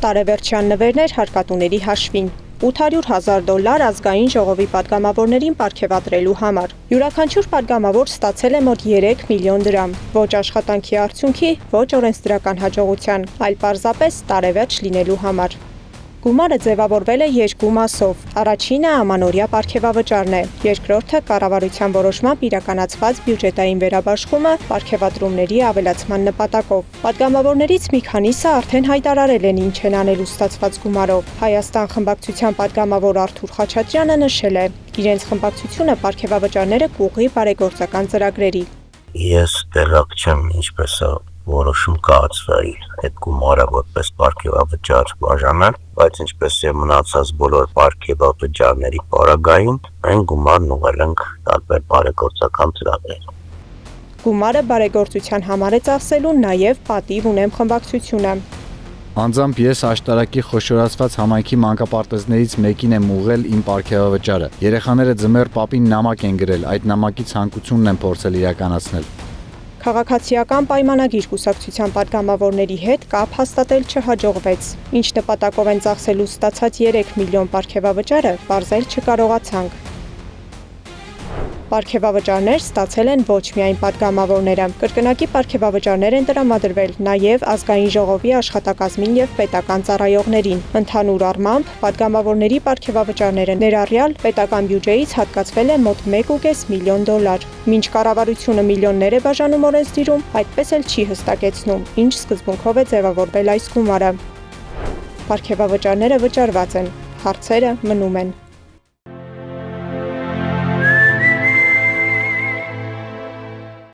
Տարեվերջյան նվերներ հարկատուների հաշվին։ $800,000 ազգային ժողովի պատգամավորներին պարգևատրելու համար։ Յուրաքանչյուր պատգամավոր ստացել է մոտ 3 միլիոն դրամ։ Ոչ աշխատանքի արդյունքի, ոչ օրենսդրական հաջողության, այլ պարզապես տարեվերջ լինելու համար։ Գումարը ձևավորվել է երկու մասով։ Առաջինը ամանորյա պարգևավճարն է, երկրորդը կառավարության որոշմամբ իրականացված բյուջետային վերաբաշխումը պարգևատրումների ավելացման նպատակով։ Պատգամավորներից մի քանիսը արդեն հայտարարել են ինչ են անելու ստացված գումարով։ Հայաստան խմբակցության պատգամավոր Արթուր Խաչատրյանը նշել է. իրենց խմբակցությունը պարգևավճարները կուղղի բարեգործական ծրագրերի։ Ես տեղյակ չեմ ինչպես է որոշում կայացվի այդ գումարը որպես պարգևավճար բաժանել, բայց ինչպես եւ մնացած բոլոր պարգևավճարների պարագային այն գումարն ուղղել ենք տարբեր բարեգործական ծրագրեր։ Գումարը բարեգործության համար է ծախսելու նաև պատիվ ունեմ խմբակցությունը։ Անձամբ ես աշտարակի խոշորացված համայնքի մանկապարտեզներից մեկին եմ ուղղել իմ պարգևավճարը։ Երեխաները ձմեռ պապին նամակ են գրել, այդ նամակի ցանկությունն են փորձել իրականացնել։ Քաղաքացիական պայմանագիր կուսակցության պատգամավորների հետ կապ հաստատել չհաջողվեց։ Ինչ նպատակով են ծախսելու ստացած 3 միլիոն պարգևավճարը, պարզել չկարողացանք։ Պարգևավճարներ ստացել են ոչ միայն պատգամավորները։ Կրկնակի պարգևավճարներ են տրամադրվել նաև ազգային ժողովի աշխատակազմին եւ պետական ծառայողներին։ Ընդհանուր առմամբ պատգամավորների պարգևավճարները ներառյալ պետական բյուջեից հատկացվել է մոտ 1.5 միլիոն դոլար։ Մինչ կառավարությունը միլիոններ է բաժանում օրենսդիրում, այդպես էլ չի հստակեցնում, ինչ սկզբունքով է ձևավորվել այս գումարը։ Պարգևավճարները վճարված են, հարցերը մնում են։